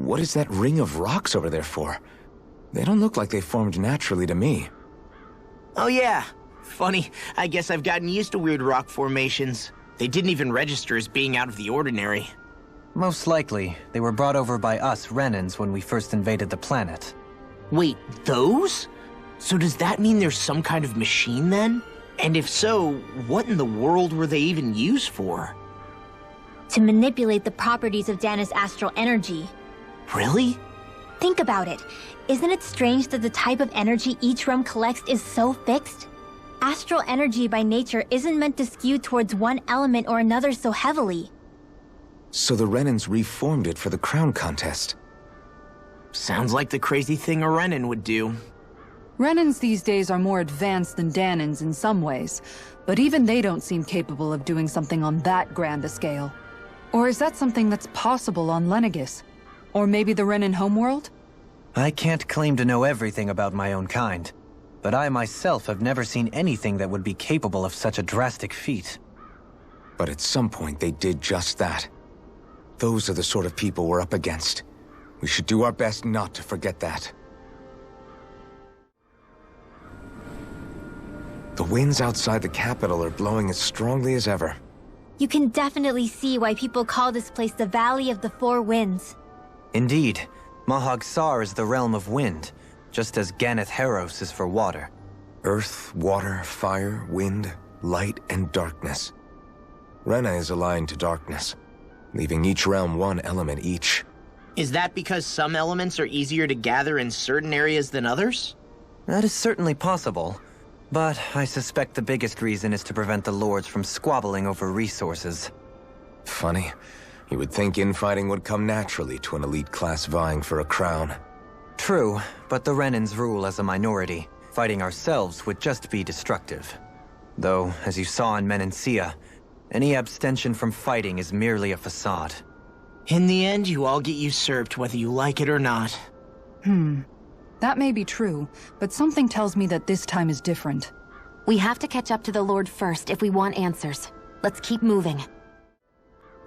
what is that ring of rocks over there for? They don't look like they formed naturally to me. Oh yeah. Funny, I guess I've gotten used to weird rock formations. They didn't even register as being out of the ordinary. Most likely, they were brought over by us Renans when we first invaded the planet. Wait, those? So does that mean there's some kind of machine then? And if so, what in the world were they even used for? To manipulate the properties of Dana's astral energy. Really? Think about it. Isn't it strange that the type of energy each realm collects is so fixed? Astral energy by nature isn't meant to skew towards one element or another so heavily. So the Renans reformed it for the crown contest. Sounds like the crazy thing a Renan would do. Renans these days are more advanced than Danans in some ways, but even they don't seem capable of doing something on that grand a scale. Or is that something that's possible on Lenegis? Or maybe the Renan homeworld? I can't claim to know everything about my own kind, but I myself have never seen anything that would be capable of such a drastic feat. But at some point they did just that. Those are the sort of people we're up against. We should do our best not to forget that. The winds outside the capital are blowing as strongly as ever. You can definitely see why people call this place the Valley of the Four Winds. Indeed, Mahag Sar is the realm of wind, just as Ganeth Heros is for water. Earth, water, fire, wind, light, and darkness. Rena is aligned to darkness, leaving each realm one element each. Is that because some elements are easier to gather in certain areas than others? That is certainly possible, but I suspect the biggest reason is to prevent the lords from squabbling over resources. Funny. You would think infighting would come naturally to an elite class vying for a crown. True, but the Renans rule as a minority. Fighting ourselves would just be destructive. Though, as you saw in Menancia, any abstention from fighting is merely a facade. In the end, you all get usurped whether you like it or not. That may be true, but something tells me that this time is different. We have to catch up to the Lord first if we want answers. Let's keep moving.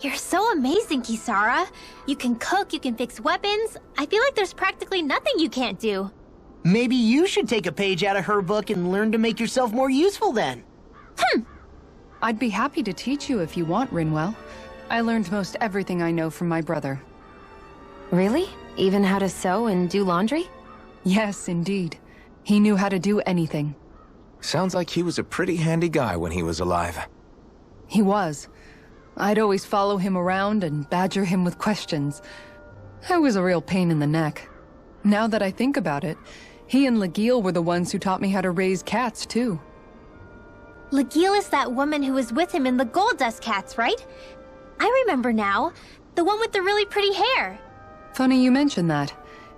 You're so amazing, Kisara. You can cook, you can fix weapons. I feel like there's practically nothing you can't do. Maybe you should take a page out of her book and learn to make yourself more useful then. I'd be happy to teach you if you want, Rinwell. I learned most everything I know from my brother. Really? Even how to sew and do laundry? Yes, indeed. He knew how to do anything. Sounds like he was a pretty handy guy when he was alive. He was. I'd always follow him around and badger him with questions. I was a real pain in the neck. Now that I think about it, he and Legil were the ones who taught me how to raise cats, too. Legil is that woman who was with him in the Gold Dust Cats, right? I remember now. The one with the really pretty hair. Funny you mention that.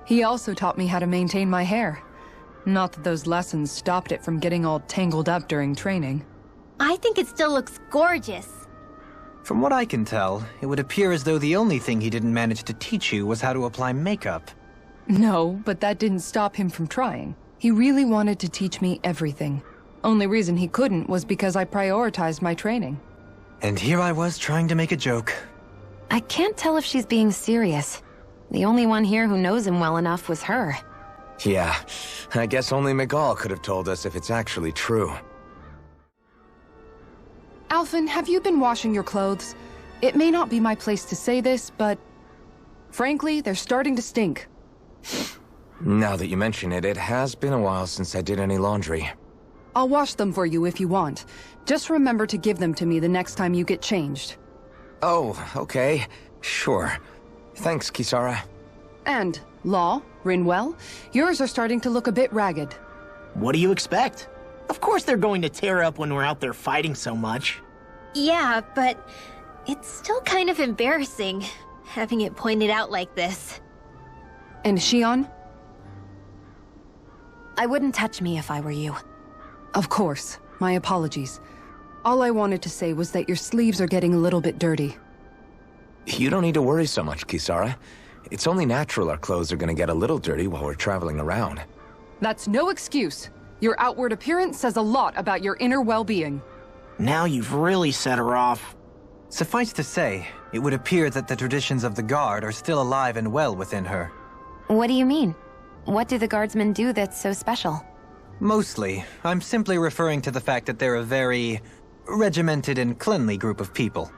He also taught me how to maintain my hair. Not that those lessons stopped it from getting all tangled up during training. I think it still looks gorgeous. From what I can tell, it would appear as though the only thing he didn't manage to teach you was how to apply makeup. No, but that didn't stop him from trying. He really wanted to teach me everything. Only reason he couldn't was because I prioritized my training. And here I was trying to make a joke. I can't tell if she's being serious. The only one here who knows him well enough was her. Yeah, I guess only Miguel could have told us if it's actually true. Alphen, have you been washing your clothes? It may not be my place to say this, but... frankly, they're starting to stink. Now that you mention it, it has been a while since I did any laundry. I'll wash them for you if you want. Just remember to give them to me the next time you get changed. Oh, okay. Sure. Thanks, Kisara. And, Law, Rinwell, yours are starting to look a bit ragged. What do you expect? Of course they're going to tear up when we're out there fighting so much. Yeah, but it's still kind of embarrassing, having it pointed out like this. And Shion? I wouldn't touch me if I were you. Of course. My apologies. All I wanted to say was that your sleeves are getting a little bit dirty. You don't need to worry so much, Kisara. It's only natural our clothes are gonna get a little dirty while we're traveling around. That's no excuse. Your outward appearance says a lot about your inner well-being. Now you've really set her off. Suffice to say, it would appear that the traditions of the Guard are still alive and well within her. What do you mean? What do the Guardsmen do that's so special? Mostly, I'm simply referring to the fact that they're a very regimented and cleanly group of people.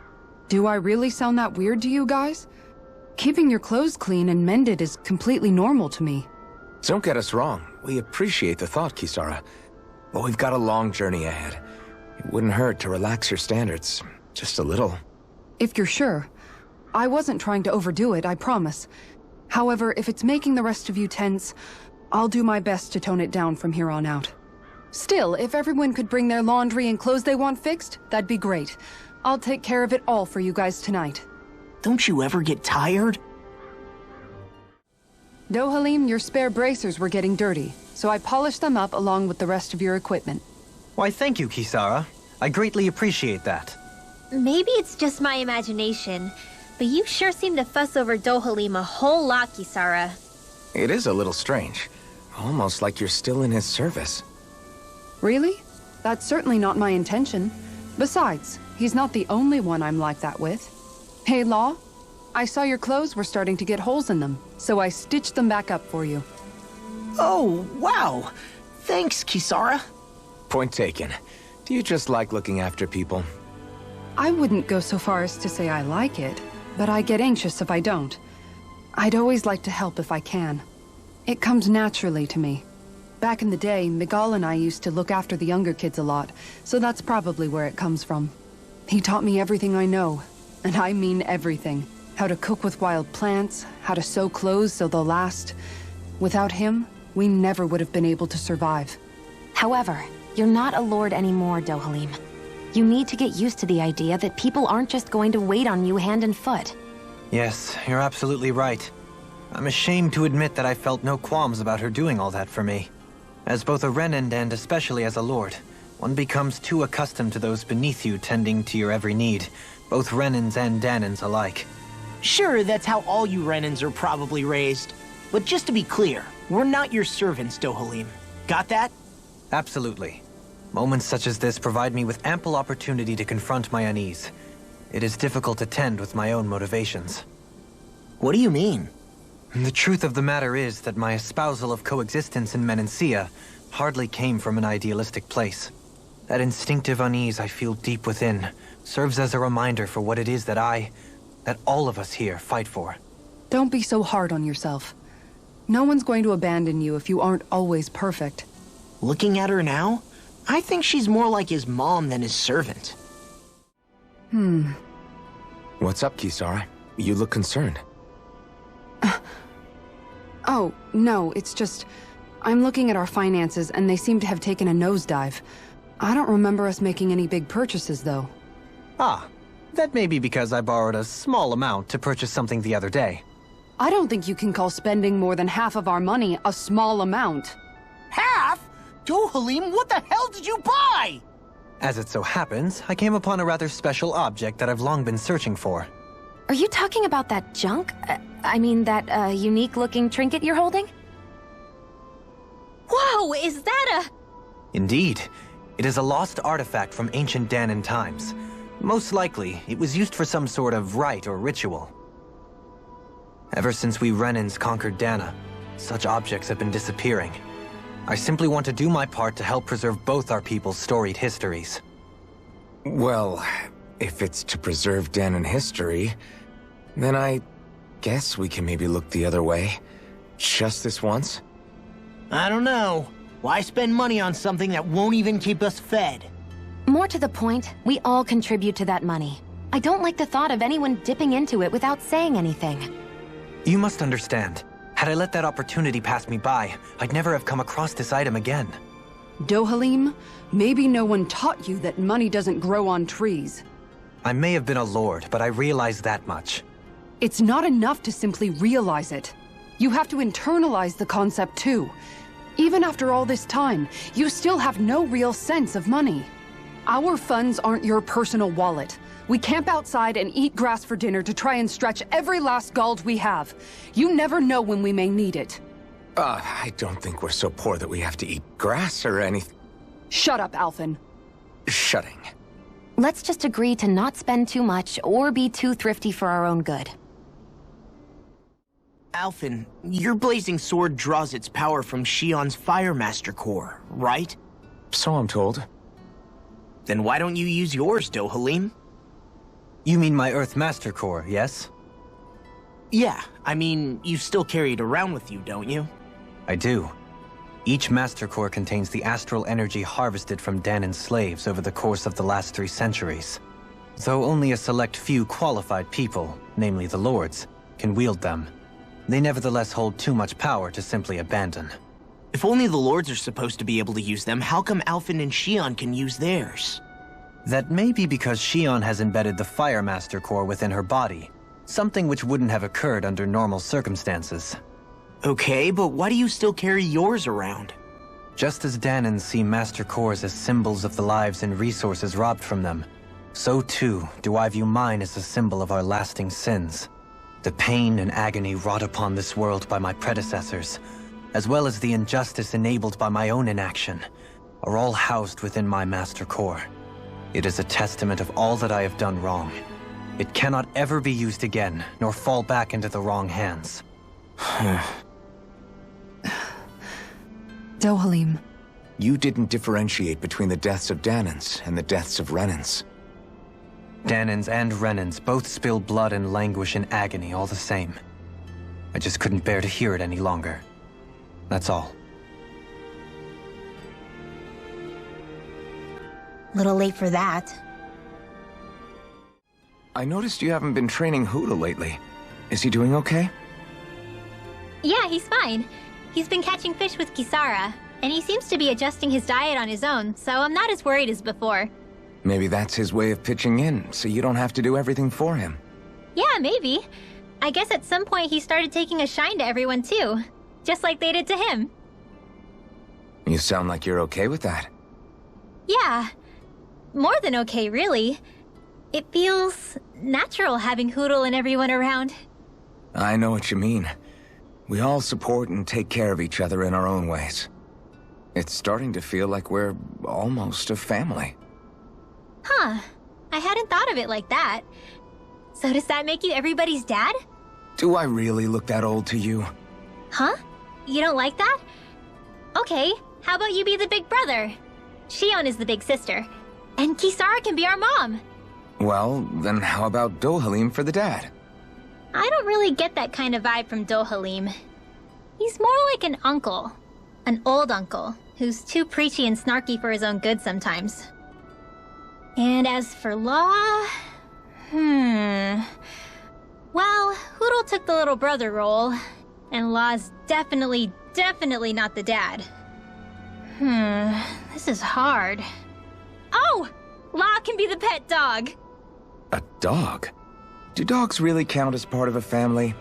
Do I really sound that weird to you guys? Keeping your clothes clean and mended is completely normal to me. Don't get us wrong. We appreciate the thought, Kisara. But we've got a long journey ahead. It wouldn't hurt to relax your standards. Just a little. If you're sure. I wasn't trying to overdo it, I promise. However, if it's making the rest of you tense, I'll do my best to tone it down from here on out. Still, if everyone could bring their laundry and clothes they want fixed, that'd be great. I'll take care of it all for you guys tonight. Don't you ever get tired? Dohalim, your spare bracers were getting dirty, so I polished them up along with the rest of your equipment. Why, thank you, Kisara. I greatly appreciate that. Maybe it's just my imagination, but you sure seem to fuss over Dohalim a whole lot, Kisara. It is a little strange. Almost like you're still in his service. Really? That's certainly not my intention. Besides, he's not the only one I'm like that with. Hey, Law, I saw your clothes were starting to get holes in them, so I stitched them back up for you. Oh, wow. Thanks, Kisara. Point taken. Do you just like looking after people? I wouldn't go so far as to say I like it, but I get anxious if I don't. I'd always like to help if I can. It comes naturally to me. Back in the day, Miguel and I used to look after the younger kids a lot, so that's probably where it comes from. He taught me everything I know, and I mean everything. How to cook with wild plants, how to sew clothes so they'll last. Without him, we never would have been able to survive. However, you're not a lord anymore, Dohalim. You need to get used to the idea that people aren't just going to wait on you hand and foot. Yes, you're absolutely right. I'm ashamed to admit that I felt no qualms about her doing all that for me. As both a Renan and especially as a lord, one becomes too accustomed to those beneath you tending to your every need, both Renans and Danans alike. Sure, that's how all you Renans are probably raised. But just to be clear, we're not your servants, Dohalim. Got that? Absolutely. Moments such as this provide me with ample opportunity to confront my unease. It is difficult to tend with my own motivations. What do you mean? The truth of the matter is that my espousal of coexistence in Menancia hardly came from an idealistic place. That instinctive unease I feel deep within serves as a reminder for what it is that all of us here fight for. Don't be so hard on yourself. No one's going to abandon you if you aren't always perfect. Looking at her now, I think she's more like his mom than his servant. What's up, Kisara? You look concerned. Oh, no, it's just... I'm looking at our finances and they seem to have taken a nosedive. I don't remember us making any big purchases, though. Ah, that may be because I borrowed a small amount to purchase something the other day. I don't think you can call spending more than half of our money a small amount. Half? Dohalim, what the hell did you buy? As it so happens, I came upon a rather special object that I've long been searching for. Are you talking about that junk? That unique-looking trinket you're holding? Whoa, is that a... Indeed. It is a lost artifact from ancient Danan times. Most likely, it was used for some sort of rite or ritual. Ever since we Renans conquered Dana, such objects have been disappearing. I simply want to do my part to help preserve both our people's storied histories. Well, if it's to preserve Danan history, then I guess we can maybe look the other way. Just this once? I don't know. Why spend money on something that won't even keep us fed? More to the point, we all contribute to that money. I don't like the thought of anyone dipping into it without saying anything. You must understand. Had I let that opportunity pass me by, I'd never have come across this item again. Dohalim, maybe no one taught you that money doesn't grow on trees. I may have been a lord, but I realize that much. It's not enough to simply realize it. You have to internalize the concept too. Even after all this time, you still have no real sense of money. Our funds aren't your personal wallet. We camp outside and eat grass for dinner to try and stretch every last gold we have. You never know when we may need it. I don't think we're so poor that we have to eat grass or anything. Shut up, Alphen. Shutting. Let's just agree to not spend too much or be too thrifty for our own good. Alphen, your blazing sword draws its power from Shion's Fire Master core, right? So I'm told. Then why don't you use yours, Dohalim? You mean my Earth Master Core, yes? Yeah, I mean, you still carry it around with you, don't you? I do. Each Master Core contains the astral energy harvested from Danan's slaves over the course of the last 3 centuries. Though only a select few qualified people, namely the Lords, can wield them, they nevertheless hold too much power to simply abandon. If only the Lords are supposed to be able to use them, how come Alphen and Shion can use theirs? That may be because Shion has embedded the Fire Master Core within her body, something which wouldn't have occurred under normal circumstances. Okay, but why do you still carry yours around? Just as Danans see Master Cores as symbols of the lives and resources robbed from them, so too do I view mine as a symbol of our lasting sins. The pain and agony wrought upon this world by my predecessors, as well as the injustice enabled by my own inaction, are all housed within my Master Core. It is a testament of all that I have done wrong. It cannot ever be used again, nor fall back into the wrong hands. Dohalim. You didn't differentiate between the deaths of Danans and the deaths of Renans. Danans and Renans both spill blood and languish in agony all the same. I just couldn't bear to hear it any longer. That's all. Little late for that. I noticed you haven't been training Huda lately. Is he doing okay? Yeah, he's fine. He's been catching fish with Kisara, and he seems to be adjusting his diet on his own, so I'm not as worried as before. Maybe that's his way of pitching in, so you don't have to do everything for him. Yeah, maybe. I guess at some point he started taking a shine to everyone too, just like they did to him. You sound like you're okay with that. Yeah. More than okay, really. It feels natural having Hoodle and everyone around. I know what you mean. We all support and take care of each other in our own ways. It's starting to feel like we're almost a family. Huh. I hadn't thought of it like that. So does that make you everybody's dad? Do I really look that old to you? Huh? You don't like that? Okay, how about you be the big brother? Shion is the big sister. And Kisara can be our mom. Well, then how about Dohalim for the dad? I don't really get that kind of vibe from Dohalim. He's more like an uncle. An old uncle, who's too preachy and snarky for his own good sometimes. And as for Law... Well, Hoodle took the little brother role, and Law's definitely not the dad. This is hard. Oh! Law can be the pet dog! A dog? Do dogs really count as part of a family?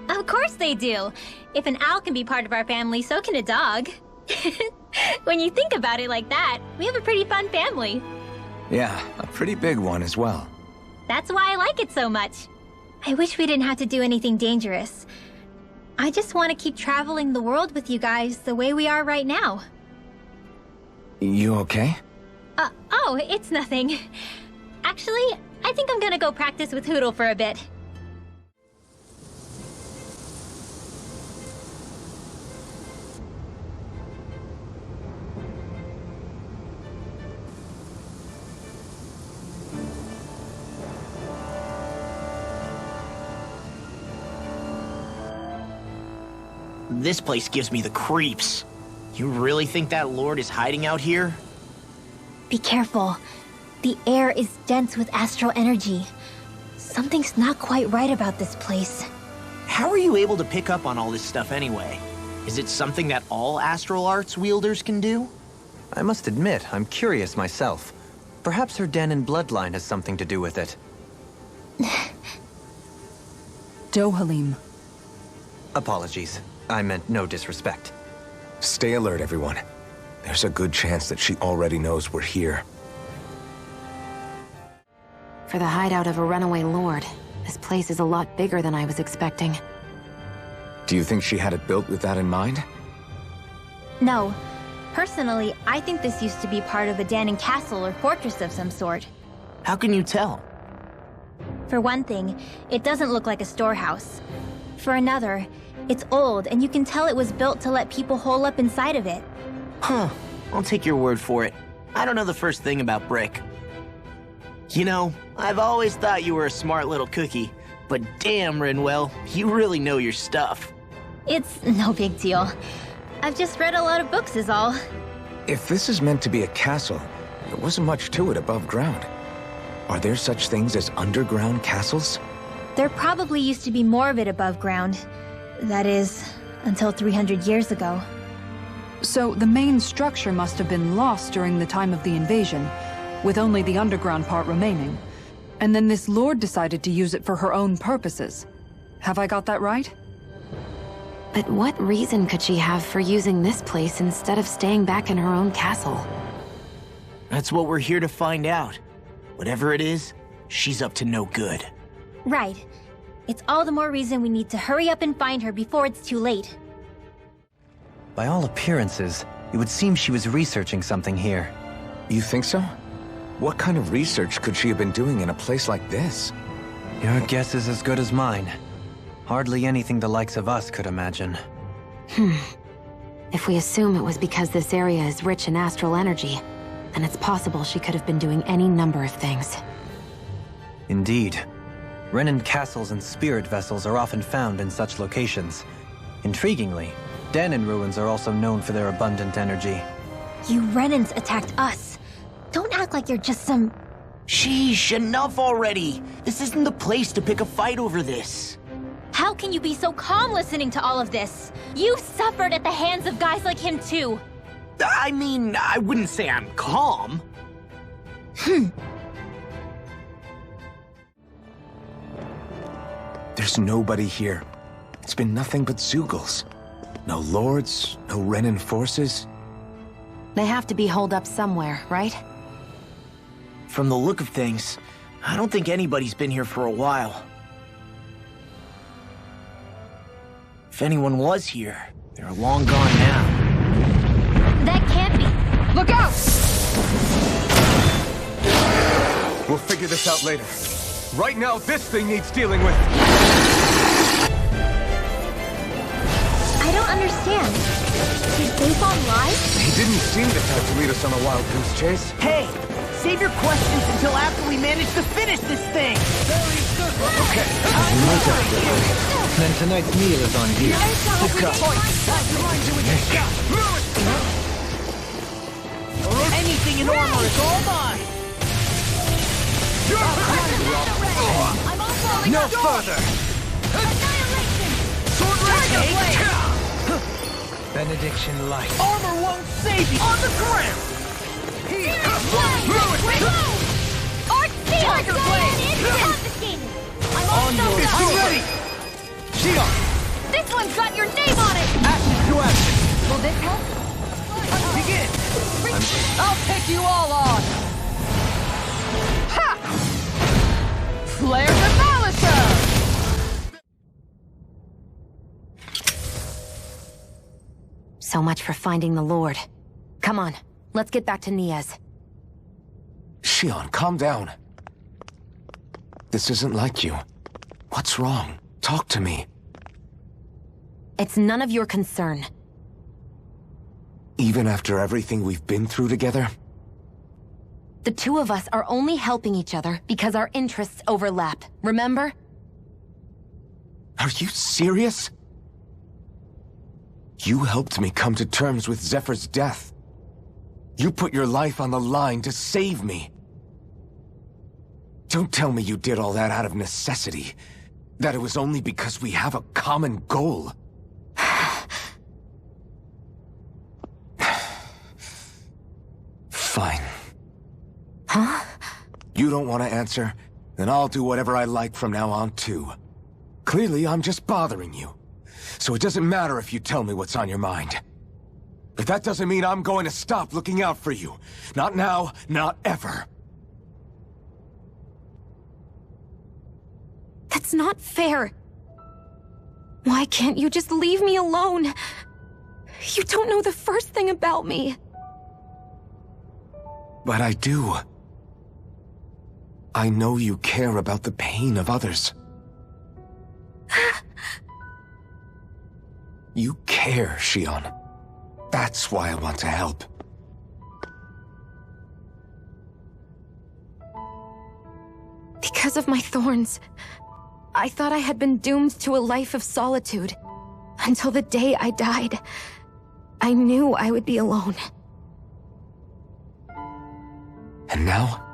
Of course they do. If an owl can be part of our family, so can a dog. When you think about it like that, we have a pretty fun family. Yeah, a pretty big one as well. That's why I like it so much. I wish we didn't have to do anything dangerous. I just want to keep traveling the world with you guys the way we are right now. You okay? Oh, it's nothing. Actually, I think I'm gonna go practice with Hoodle for a bit. This place gives me the creeps. You really think that Lord is hiding out here? Be careful. The air is dense with astral energy. Something's not quite right about this place. How are you able to pick up on all this stuff anyway? Is it something that all astral arts wielders can do? I must admit, I'm curious myself. Perhaps her Danan bloodline has something to do with it. Dohalim. Apologies. I meant no disrespect. Stay alert, everyone. There's a good chance that she already knows we're here. For the hideout of a runaway lord, this place is a lot bigger than I was expecting. Do you think she had it built with that in mind? No. Personally, I think this used to be part of a Danon castle or fortress of some sort. How can you tell? For one thing, it doesn't look like a storehouse. For another, it's old and you can tell it was built to let people hole up inside of it. Huh. I'll take your word for it. I don't know the first thing about brick. You know, I've always thought you were a smart little cookie, but damn, Rinwell, you really know your stuff. It's no big deal. I've just read a lot of books is all. If this is meant to be a castle, there wasn't much to it above ground. Are there such things as underground castles? There probably used to be more of it above ground. That is, until 300 years ago. So the main structure must have been lost during the time of the invasion, with only the underground part remaining. And then this lord decided to use it for her own purposes. Have I got that right? But what reason could she have for using this place instead of staying back in her own castle? That's what we're here to find out. Whatever it is, she's up to no good. Right. It's all the more reason we need to hurry up and find her before it's too late. By all appearances, it would seem she was researching something here. You think so? What kind of research could she have been doing in a place like this? Your guess is as good as mine. Hardly anything the likes of us could imagine. If we assume it was because this area is rich in astral energy, then it's possible she could have been doing any number of things. Indeed. Renin castles and spirit vessels are often found in such locations. Intriguingly, Danon ruins are also known for their abundant energy. You Renans attacked us. Don't act like you're just some... Sheesh, enough already! This isn't the place to pick a fight over this. How can you be so calm listening to all of this? You've suffered at the hands of guys like him too. I mean, I wouldn't say I'm calm. There's nobody here. It's been nothing but Zeugles. No lords, no Renin forces. They have to be holed up somewhere, right? From the look of things, I don't think anybody's been here for a while. If anyone was here, they're long gone now. That can't be. Look out! We'll figure this out later. Right now, this thing needs dealing with. I don't understand. Did Bayfall lie? He didn't seem the type to lead us on a wild goose chase. Hey! Save your questions until after we manage to finish this thing! Okay. Then tonight's meal is on you. Anything in armor is all mine! No further! Benediction light. Armor won't save you! On the ground! Tiger Blade! Confiscated! I'm on Is ready? Shion! This one's got your name on it! Action to action! Will this help? Begin! I'll take you all on! Ha! Flare Demolisher! So much for finding the Lord. Come on, let's get back to Niaz. Shion, calm down. This isn't like you. What's wrong? Talk to me. It's none of your concern. Even after everything we've been through together? The two of us are only helping each other because our interests overlap, remember? Are you serious? You helped me come to terms with Zephyr's death. You put your life on the line to save me. Don't tell me you did all that out of necessity. That it was only because we have a common goal. Fine. Huh? You don't want to answer? Then I'll do whatever I like from now on, too. Clearly, I'm just bothering you. So it doesn't matter if you tell me what's on your mind. But that doesn't mean I'm going to stop looking out for you. Not now, not ever. That's not fair. Why can't you just leave me alone? You don't know the first thing about me. But I do. I know you care about the pain of others. You care, Shion. That's why I want to help. Because of my thorns, I thought I had been doomed to a life of solitude. Until the day I died, I knew I would be alone. And now?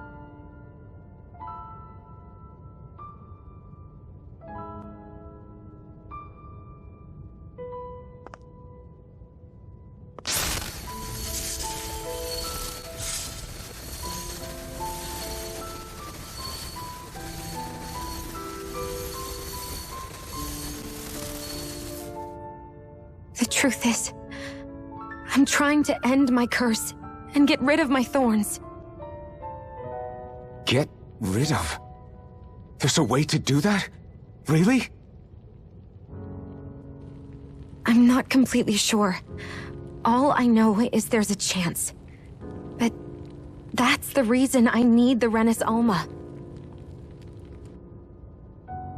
The truth is, I'm trying to end my curse and get rid of my thorns. Get rid of? There's a way to do that? Really? I'm not completely sure. All I know is there's a chance. But that's the reason I need the Renis Alma.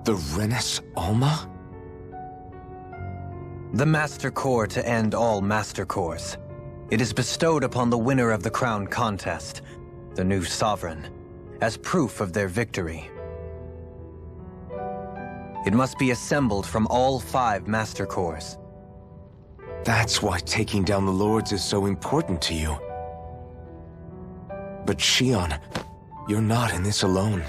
The Renis Alma? The Master Core to end all Master Cores. It is bestowed upon the winner of the Crown Contest, the new Sovereign, as proof of their victory. It must be assembled from all 5 Master Cores. That's why taking down the Lords is so important to you. But Shion, you're not in this alone.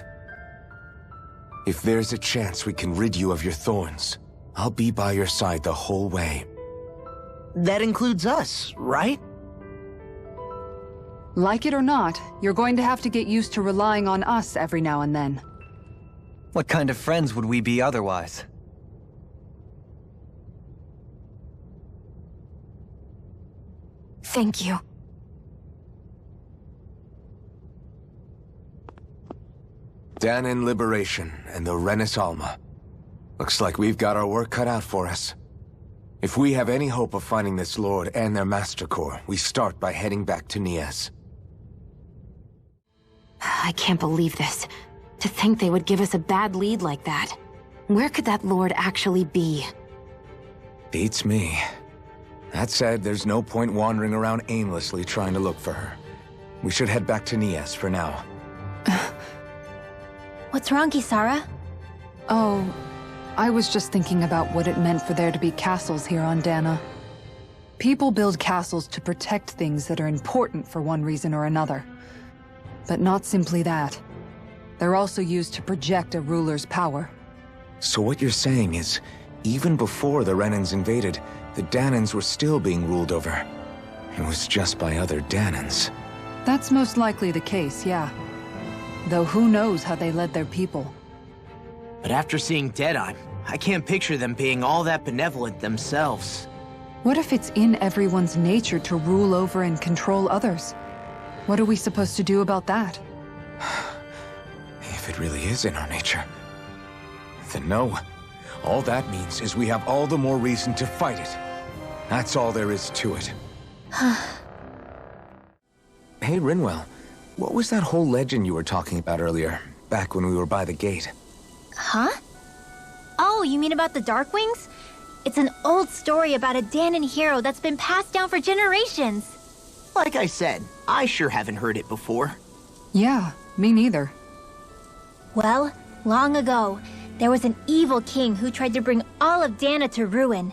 If there's a chance we can rid you of your thorns, I'll be by your side the whole way. That includes us, right? Like it or not, you're going to have to get used to relying on us every now and then. What kind of friends would we be otherwise? Thank you. Dahnan Liberation and the Renis Alma. Looks like we've got our work cut out for us. If we have any hope of finding this Lord and their Master Core, we start by heading back to Nias. I can't believe this. To think they would give us a bad lead like that. Where could that Lord actually be? Beats me. That said, there's no point wandering around aimlessly trying to look for her. We should head back to Nias for now. What's wrong, Kisara? Oh, I was just thinking about what it meant for there to be castles here on Dana. People build castles to protect things that are important for one reason or another. But not simply that. They're also used to project a ruler's power. So what you're saying is, even before the Renans invaded, the Dahnans were still being ruled over. It was just by other Dahnans. That's most likely the case, yeah. Though who knows how they led their people. But after seeing Deadeye, I can't picture them being all that benevolent themselves. What if it's in everyone's nature to rule over and control others? What are we supposed to do about that? If it really is in our nature, then no. All that means is we have all the more reason to fight it. That's all there is to it. Hey, Rinwell. What was that whole legend you were talking about earlier, back when we were by the gate? Huh? Oh, you mean about the Darkwings? It's an old story about a Dahnan hero that's been passed down for generations. Like I said, I sure haven't heard it before. Yeah, me neither. Well, long ago, there was an evil king who tried to bring all of Dana to ruin.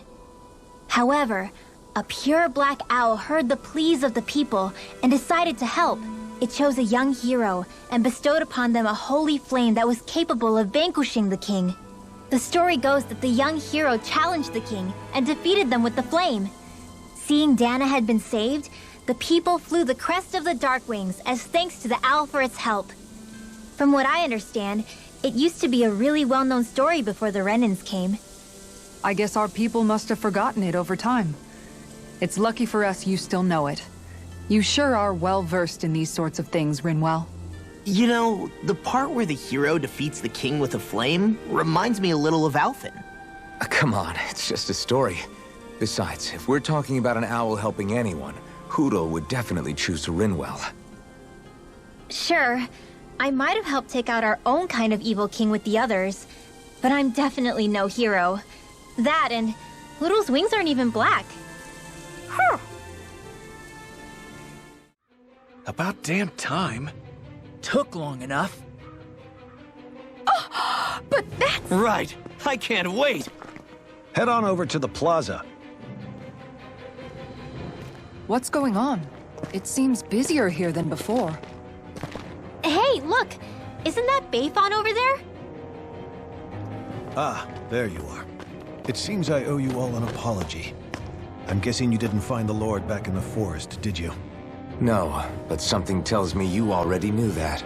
However, a pure black owl heard the pleas of the people and decided to help. It chose a young hero and bestowed upon them a holy flame that was capable of vanquishing the king. The story goes that the young hero challenged the king and defeated them with the flame. Seeing Dana had been saved, the people flew the crest of the Darkwings as thanks to the owl for its help. From what I understand, it used to be a really well-known story before the Renans came. I guess our people must have forgotten it over time. It's lucky for us you still know it. You sure are well-versed in these sorts of things, Rinwell. You know, the part where the hero defeats the king with a flame reminds me a little of Alphen. Come on, it's just a story. Besides, if we're talking about an owl helping anyone, Hootle would definitely choose Rinwell. Sure, I might have helped take out our own kind of evil king with the others, but I'm definitely no hero. That and Little's wings aren't even black. Huh. About damn time. Took long enough. But that's... Right. I can't wait. Head on over to the plaza. What's going on? It seems busier here than before. Hey, look! Isn't that Bayfon over there? Ah, there you are. It seems I owe you all an apology. I'm guessing you didn't find the Lord back in the forest, did you? No, but something tells me you already knew that.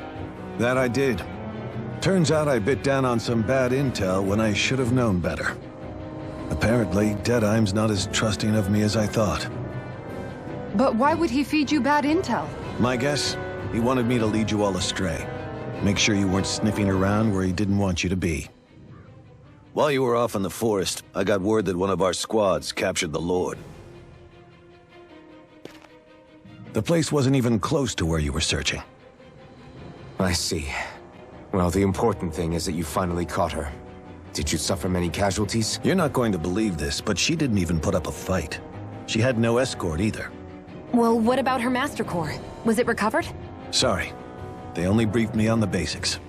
That I did. Turns out I bit down on some bad intel when I should have known better. Apparently, Deadeye's not as trusting of me as I thought. But why would he feed you bad intel? My guess? He wanted me to lead you all astray. Make sure you weren't sniffing around where he didn't want you to be. While you were off in the forest, I got word that one of our squads captured the Lord. The place wasn't even close to where you were searching. I see. Well, the important thing is that you finally caught her. Did you suffer many casualties? You're not going to believe this, but she didn't even put up a fight. She had no escort either. Well, what about her Master Core? Was it recovered? Sorry. They only briefed me on the basics.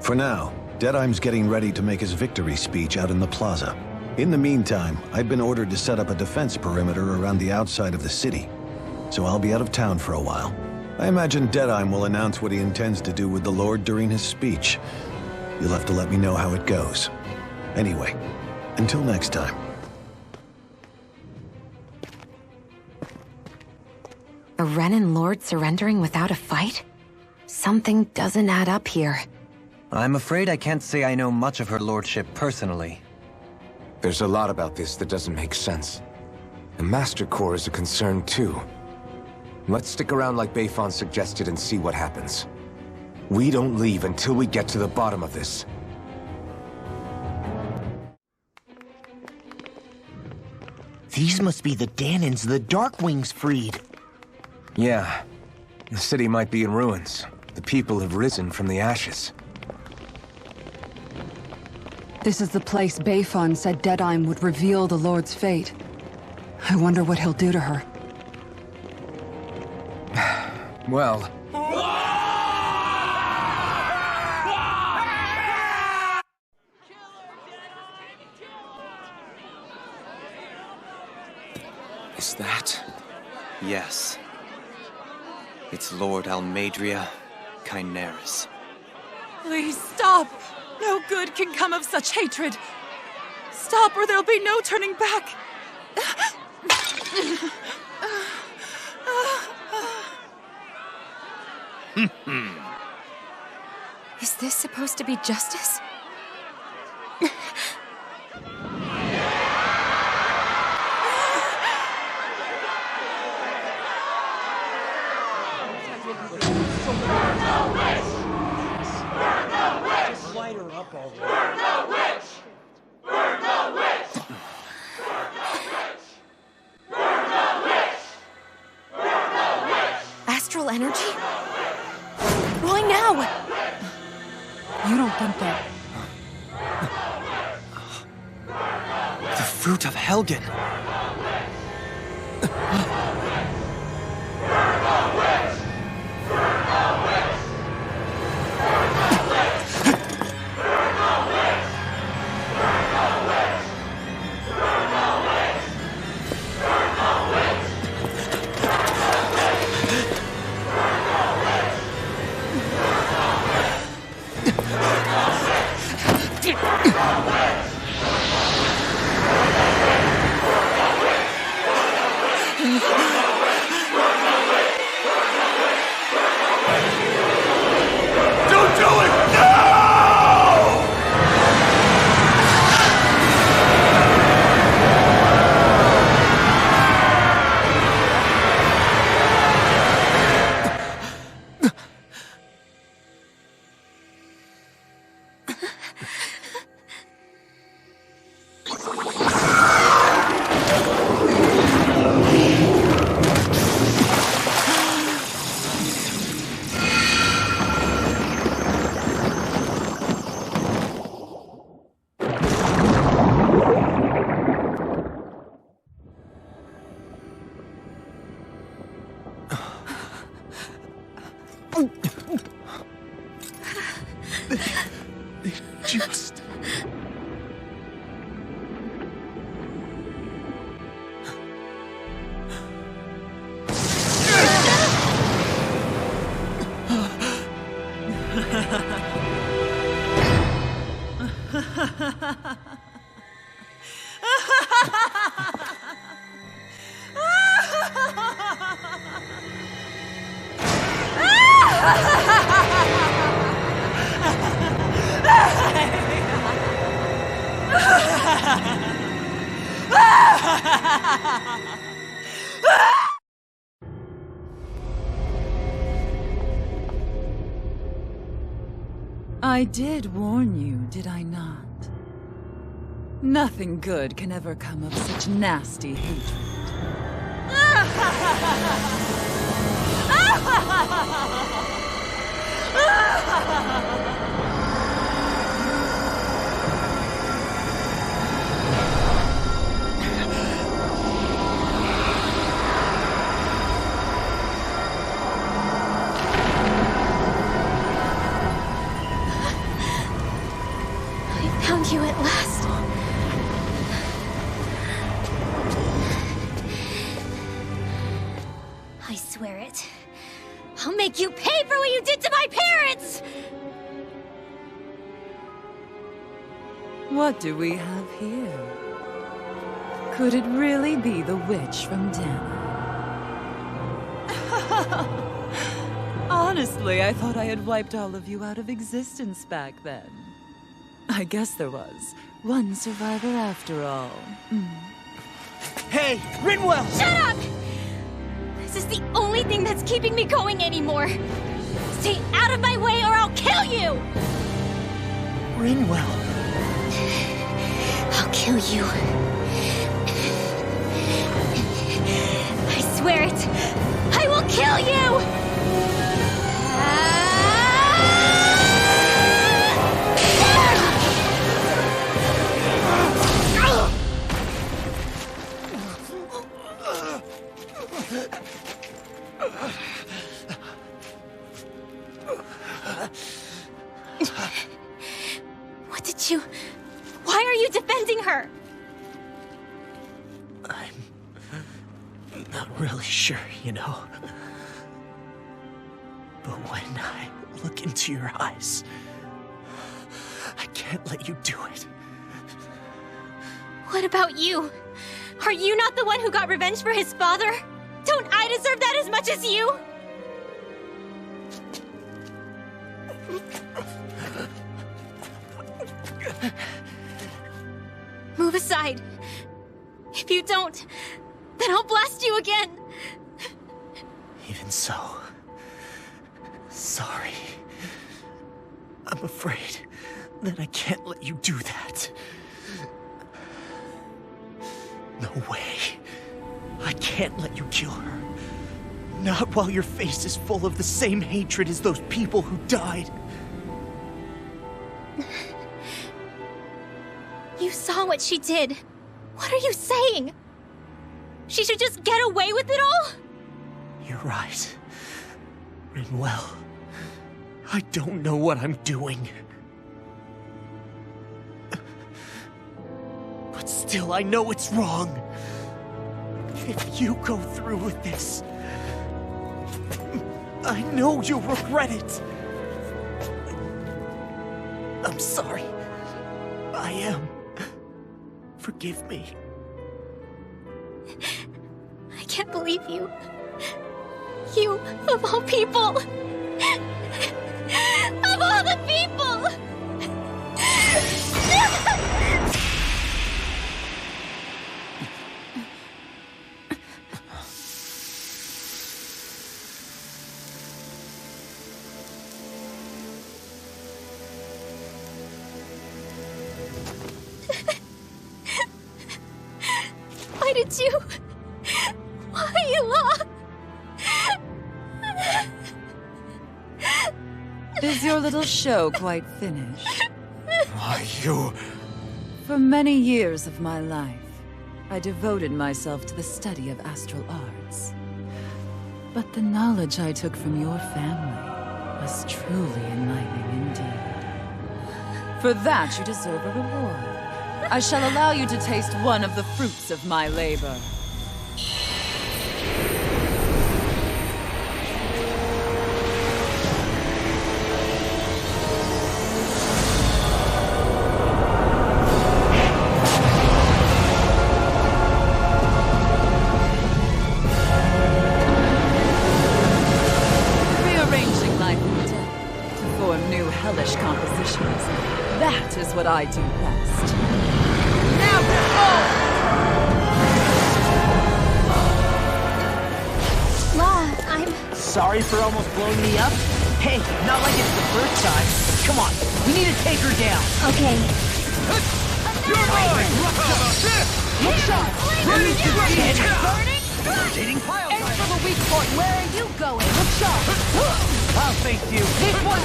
For now, Deadeye's getting ready to make his victory speech out in the plaza. In the meantime, I've been ordered to set up a defense perimeter around the outside of the city. So I'll be out of town for a while. I imagine Deadeye will announce what he intends to do with the Lord during his speech. You'll have to let me know how it goes. Anyway, until next time. A Renan Lord surrendering without a fight? Something doesn't add up here. I'm afraid I can't say I know much of her lordship personally. There's a lot about this that doesn't make sense. The Master Core is a concern too. Let's stick around like Bayfon suggested and see what happens. We don't leave until we get to the bottom of this. These must be the Danans the Darkwings freed. Yeah. The city might be in ruins. The people have risen from the ashes. This is the place Bayfon said Deadeye would reveal the Lord's fate. I wonder what he'll do to her. Well... Is that... Yes. It's Lord Almeidrea, Kynaris. Please stop! No good can come of such hatred. Stop or there'll be no turning back. Is this supposed to be justice? Astral energy? Why now? You don't think that... The fruit of Helgen! Just... I did warn you, did I not? Nothing good can ever come of such nasty hatred. Found you at last. I swear it. I'll make you pay for what you did to my parents! What do we have here? Could it really be the witch from Dana? Honestly, I thought I had wiped all of you out of existence back then. I guess there was one survivor after all. Hey, Rinwell! Shut up! This is the only thing that's keeping me going anymore. Stay out of my way or I'll kill you! Rinwell. I'll kill you. I swear it. I will kill you! What did you... Why are you defending her? I'm not really sure, you know. But when I look into your eyes, I can't let you do it. What about you? Are you not the one who got revenge for his father? Don't I deserve that as much as you? Move aside. If you don't, then I'll blast you again. Even so, sorry. I'm afraid that I can't let you do that. No way. I can't let you kill her. Not while your face is full of the same hatred as those people who died. You saw what she did. What are you saying? She should just get away with it all? You're right. Rinwell. I don't know what I'm doing. But still, I know it's wrong. If you go through with this, I know you'll regret it. I'm sorry. I am. Forgive me. I can't believe you. You, of all people. Of all the people! Why did you... Why, Law? Is your little show quite finished? Why, you... For many years of my life, I devoted myself to the study of astral arts. But the knowledge I took from your family was truly enlightening indeed. For that, you deserve a reward. I shall allow you to taste one of the fruits of my labor. That is what I do best. Now go! Law, I'm... Sorry for almost blowing me up? Hey, not like it's the first time. Come on, we need to take her down. Okay. You're mine! Look shot! Ready to Get it? Burning? Rotating pile Aim driver. for the weak point. Where are you going? Look sharp. I'll thank you. This one.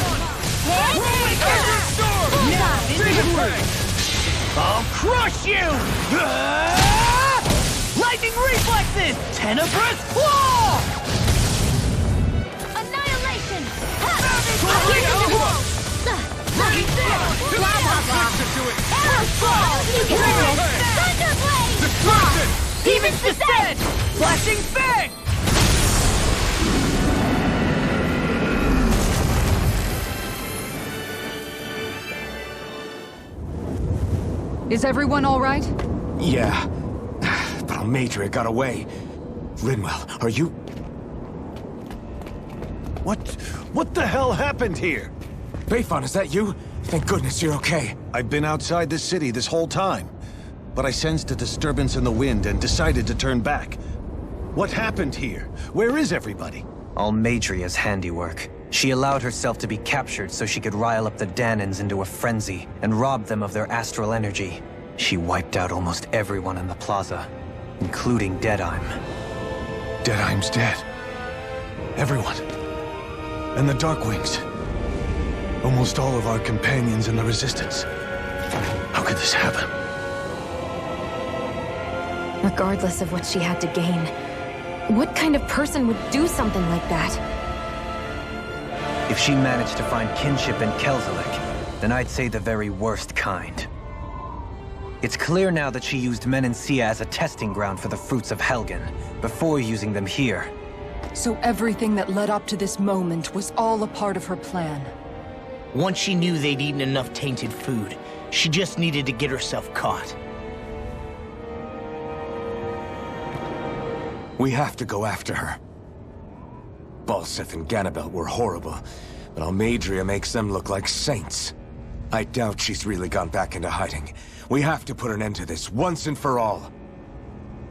I'll crush you! Lightning reflexes! Tenebrous claw! Annihilation! Thunderblade! Demon's Descent! Flashing Fang! Is everyone all right? Yeah. But Almeidrea got away. Rinwell, are you... What the hell happened here? Bayfon, is that you? Thank goodness you're okay. I've been outside the city this whole time, but I sensed a disturbance in the wind and decided to turn back. What happened here? Where is everybody? Almeidrea's handiwork. She allowed herself to be captured so she could rile up the Danans into a frenzy and rob them of their astral energy. She wiped out almost everyone in the plaza, including Deadheim. Deadheim's dead. Everyone. And the Darkwings. Almost all of our companions in the Resistance. How could this happen? Regardless of what she had to gain, what kind of person would do something like that? If she managed to find kinship in Kelzelik, then I'd say the very worst kind. It's clear now that she used Menancia as a testing ground for the fruits of Helgen, before using them here. So everything that led up to this moment was all a part of her plan. Once she knew they'd eaten enough tainted food, she just needed to get herself caught. We have to go after her. Balseth and Ganabelt were horrible, but Almeidrea makes them look like saints. I doubt she's really gone back into hiding. We have to put an end to this, once and for all.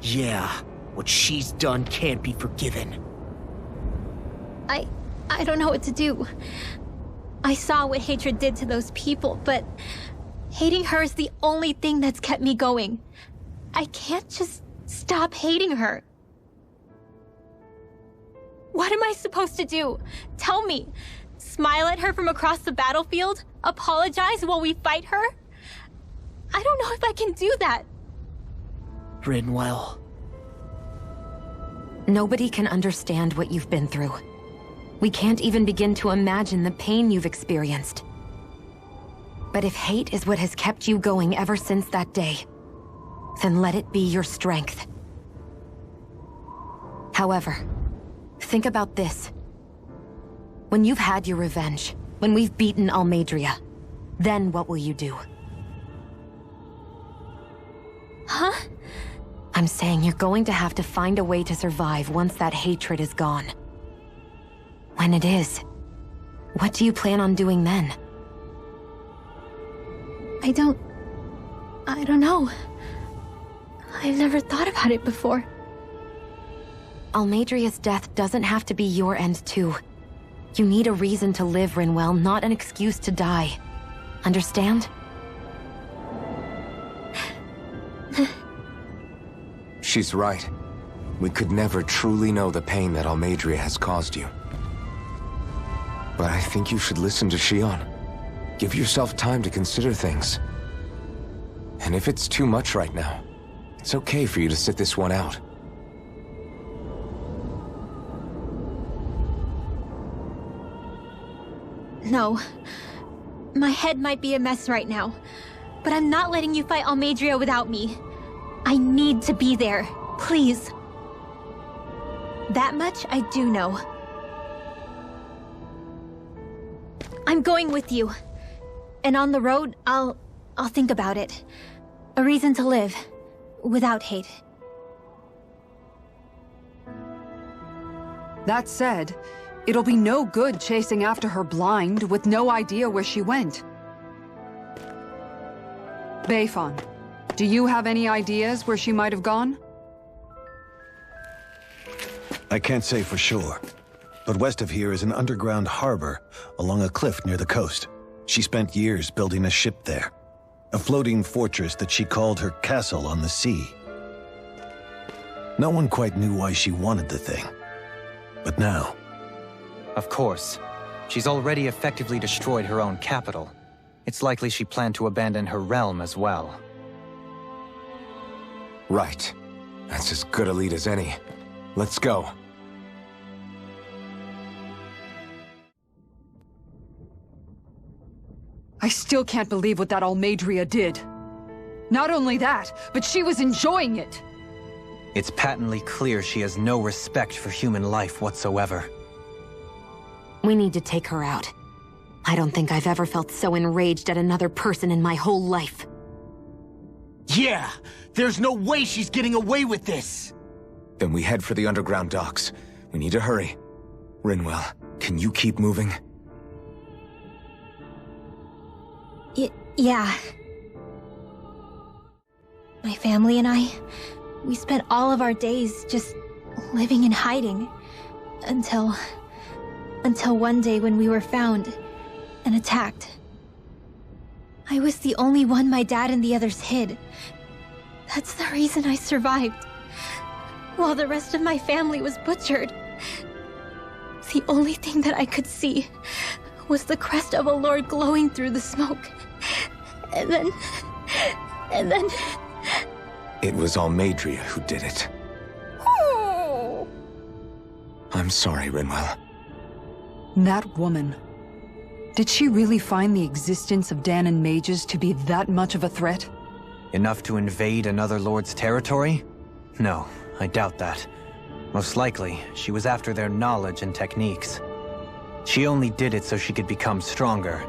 Yeah, what she's done can't be forgiven. I don't know what to do. I saw what hatred did to those people, but hating her is the only thing that's kept me going. I can't just stop hating her. What am I supposed to do? Tell me. Smile at her from across the battlefield? Apologize while we fight her? I don't know if I can do that. Rinwell. Nobody can understand what you've been through. We can't even begin to imagine the pain you've experienced. But if hate is what has kept you going ever since that day, then let it be your strength. However, think about this. When you've had your revenge, when we've beaten Almeidrea, then what will you do? Huh? I'm saying you're going to have to find a way to survive once that hatred is gone. When it is, what do you plan on doing then? I don't know. I've never thought about it before. Almeidrea's death doesn't have to be your end too. You need a reason to live, Rinwell, not an excuse to die. Understand? She's right. We could never truly know the pain that Almeidrea has caused you. But I think you should listen to Shion. Give yourself time to consider things. And if it's too much right now, it's okay for you to sit this one out. No. My head might be a mess right now, but I'm not letting you fight Almeidrea without me. I need to be there. Please. That much I do know. I'm going with you. And on the road, I'll think about it. A reason to live. Without hate. That said, it'll be no good chasing after her blind with no idea where she went. Beifan, do you have any ideas where she might have gone? I can't say for sure, but west of here is an underground harbor along a cliff near the coast. She spent years building a ship there, a floating fortress that she called her castle on the sea. No one quite knew why she wanted the thing, but now... Of course. She's already effectively destroyed her own capital. It's likely she planned to abandon her realm as well. Right. That's as good a lead as any. Let's go. I still can't believe what that Almeidrea did. Not only that, but she was enjoying it. It's patently clear she has no respect for human life whatsoever. We need to take her out. I don't think I've ever felt so enraged at another person in my whole life. Yeah! There's no way she's getting away with this! Then we head for the underground docks. We need to hurry. Rinwell, can you keep moving? Yeah. My family and I, we spent all of our days just living in hiding. Until one day when we were found and attacked. I was the only one my dad and the others hid. That's the reason I survived. While the rest of my family was butchered. The only thing that I could see was the crest of a lord glowing through the smoke. And then... It was Almeidrea who did it. Oh. I'm sorry, Rinwell. That woman. Did she really find the existence of Dahnan mages to be that much of a threat? Enough to invade another lord's territory? No, I doubt that. Most likely, she was after their knowledge and techniques. She only did it so she could become stronger.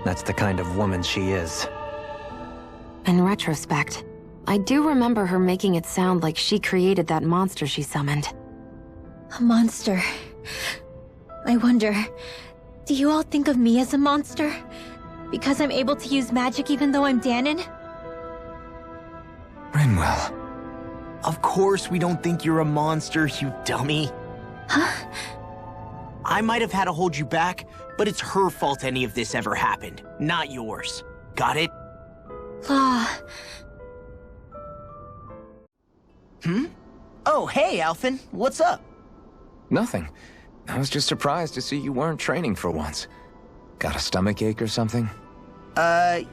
That's the kind of woman she is. In retrospect, I do remember her making it sound like she created that monster she summoned. A monster. I wonder, do you all think of me as a monster? Because I'm able to use magic even though I'm Dahnan? Rinwell. Of course we don't think you're a monster, you dummy. Huh? I might have had to hold you back, but it's her fault any of this ever happened, not yours. Got it? Law. Oh, hey, Alphen. What's up? Nothing. I was just surprised to see you weren't training for once. Got a stomach ache or something?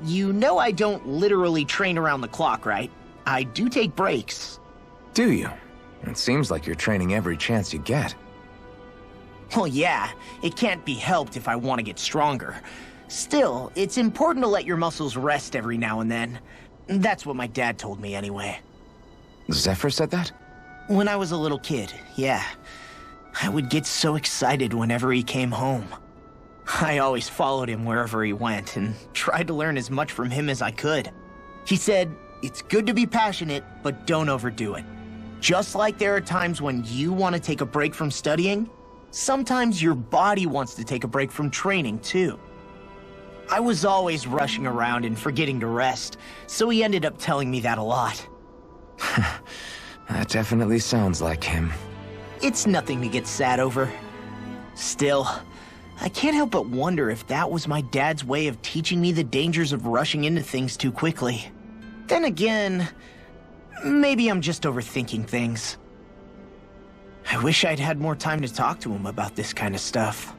You know I don't literally train around the clock, right? I do take breaks. Do you? It seems like you're training every chance you get. Well, yeah, it can't be helped if I want to get stronger. Still, it's important to let your muscles rest every now and then. That's what my dad told me anyway. Zephyr said that? When I was a little kid, yeah. I would get so excited whenever he came home. I always followed him wherever he went and tried to learn as much from him as I could. He said, it's good to be passionate, but don't overdo it. Just like there are times when you want to take a break from studying, sometimes your body wants to take a break from training too. I was always rushing around and forgetting to rest, so he ended up telling me that a lot. That definitely sounds like him. It's nothing to get sad over. Still, I can't help but wonder if that was my dad's way of teaching me the dangers of rushing into things too quickly. Then again, maybe I'm just overthinking things. I wish I'd had more time to talk to him about this kind of stuff.